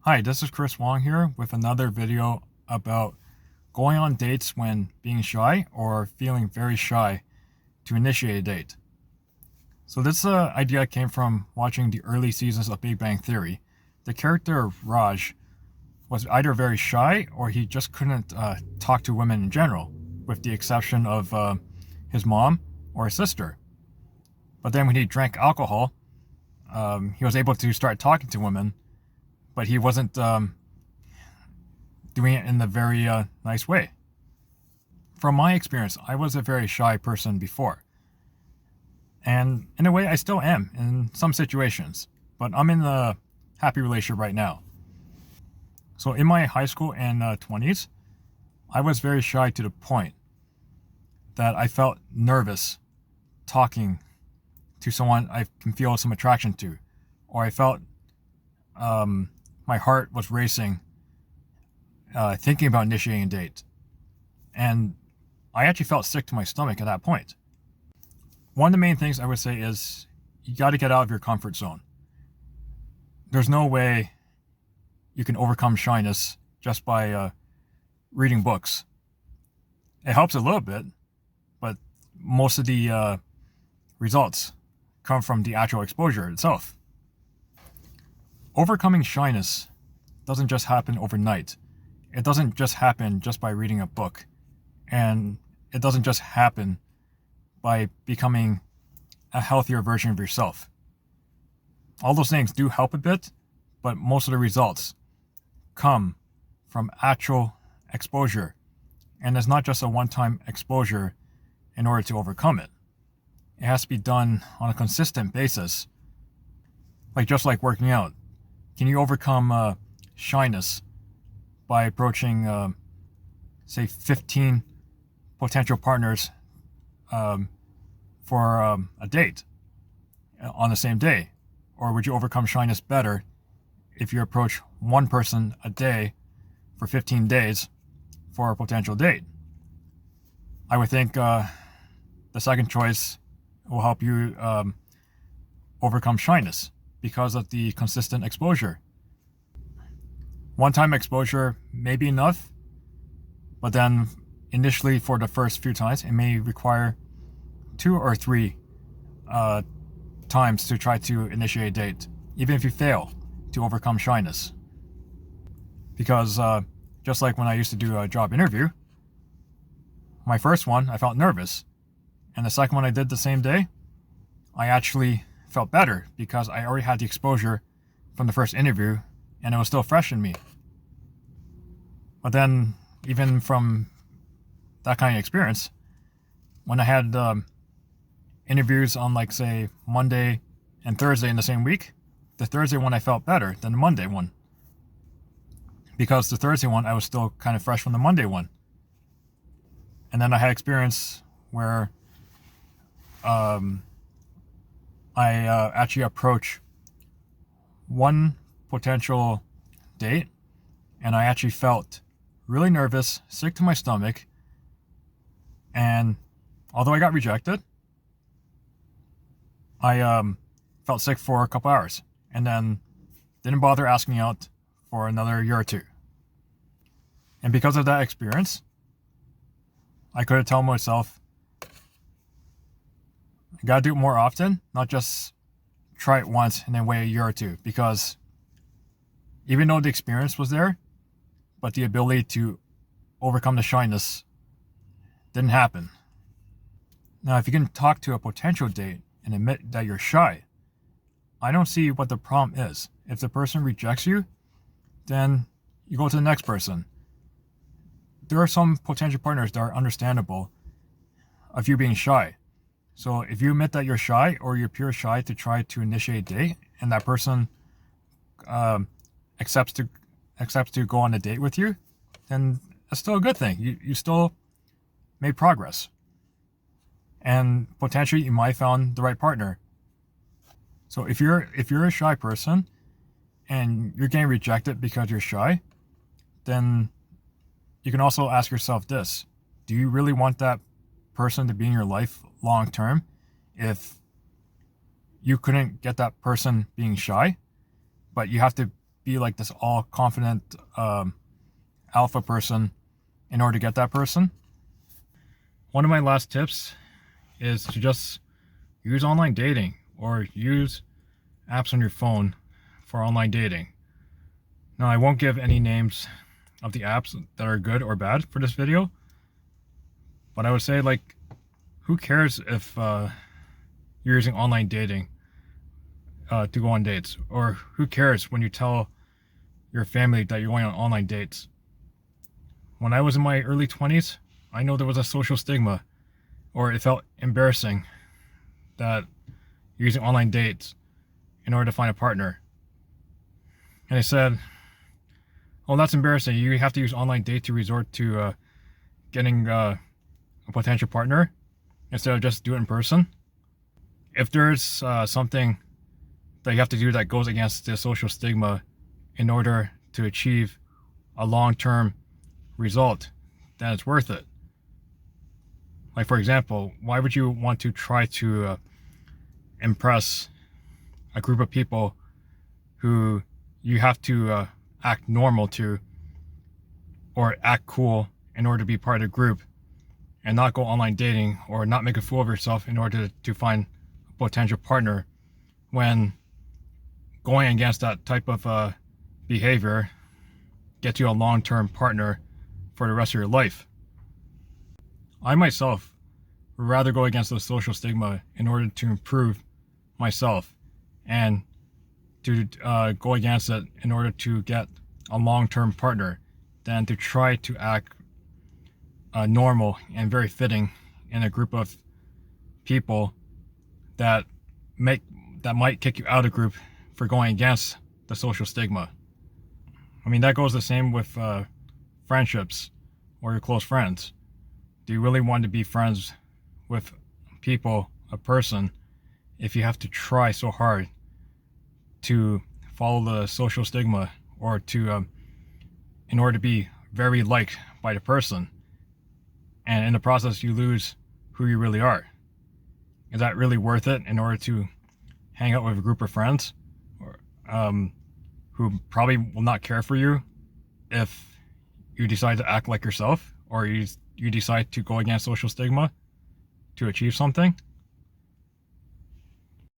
Hi, this is Chris Wong here with another video about going on dates when being shy or feeling very shy to initiate a date. So this idea came from watching the early seasons of Big Bang Theory. The character Raj was either very shy or he just couldn't talk to women in general, with the exception of his mom or his sister. But then when he drank alcohol, he was able to start talking to women, but he wasn't doing it in a very nice way. From my experience, I was a very shy person before. And in a way, I still am in some situations, but I'm in a happy relationship right now. So in my high school and 20s, I was very shy to the point that I felt nervous talking to someone I can feel some attraction to, or I felt my heart was racing thinking about initiating a date. And I actually felt sick to my stomach at that point. One of the main things I would say is you got to get out of your comfort zone. There's no way you can overcome shyness just by reading books. It helps a little bit, but most of the results come from the actual exposure itself. Overcoming shyness doesn't just happen overnight. It doesn't just happen just by reading a book. And it doesn't just happen by becoming a healthier version of yourself. All those things do help a bit, but most of the results come from actual exposure. And it's not just a one-time exposure in order to overcome it. It has to be done on a consistent basis. Just like working out. Can you overcome shyness by approaching, say, 15 potential partners for a date on the same day? Or would you overcome shyness better if you approach one person a day for 15 days for a potential date? I would think the second choice will help you overcome shyness because of the consistent exposure. One-time exposure may be enough, but then initially for the first few times, it may require 2 or 3 times to try to initiate a date, even if you fail to overcome shyness. Because just like when I used to do a job interview, my first one, I felt nervous. And the second one I did the same day, I actually felt better because I already had the exposure from the first interview and it was still fresh in me. But then, even from that kind of experience, when I had interviews on, say, Monday and Thursday in the same week, the Thursday one I felt better than the Monday one. Because the Thursday one, I was still kind of fresh from the Monday one. And then I had experience where I actually approach one potential date, and I actually felt really nervous, sick to my stomach, and although I got rejected, I felt sick for a couple hours, and then didn't bother asking out for another year or 2. And because of that experience, I could have told myself, I gotta do it more often, not just try it once and then wait a year or 2. Because even though the experience was there, but the ability to overcome the shyness didn't happen. Now, if you can talk to a potential date and admit that you're shy, I don't see what the problem is. If the person rejects you, then you go to the next person. There are some potential partners that are understandable of you being shy. So if you admit that you're shy or you appear shy to try to initiate a date and that person accepts to go on a date with you, then that's still a good thing. You still made progress. And potentially you might have found the right partner. So if you're a shy person and you're getting rejected because you're shy, then you can also ask yourself this: do you really want that person to be in your life long term if you couldn't get that person being shy, but you have to be like this all confident alpha person in order to get that person. One of my last tips is to just use online dating or use apps on your phone for online dating. Now, I won't give any names of the apps that are good or bad for this video, but I would say, like, who cares if you're using online dating to go on dates? Or who cares when you tell your family that you're going on online dates? When I was in my early 20s, I know there was a social stigma, or it felt embarrassing that you're using online dates in order to find a partner. And I said, oh, that's embarrassing. You have to use online date to resort to getting a potential partner instead of just do it in person. If there's something that you have to do that goes against the social stigma in order to achieve a long-term result, then it's worth it. Like, for example, why would you want to try to impress a group of people who you have to act normal to or act cool in order to be part of the group, and not go online dating or not make a fool of yourself in order to find a potential partner, when going against that type of behavior gets you a long-term partner for the rest of your life? I myself would rather go against the social stigma in order to improve myself, and to go against it in order to get a long-term partner, than to try to act normal and very fitting in a group of people that might kick you out of the group for going against the social stigma. I mean, that goes the same with friendships or your close friends. Do you really want to be friends with people, a person, if you have to try so hard to follow the social stigma, or to in order to be very liked by the person, and in the process you lose who you really are? Is that really worth it in order to hang out with a group of friends or who probably will not care for you if you decide to act like yourself, or you decide to go against social stigma to achieve something?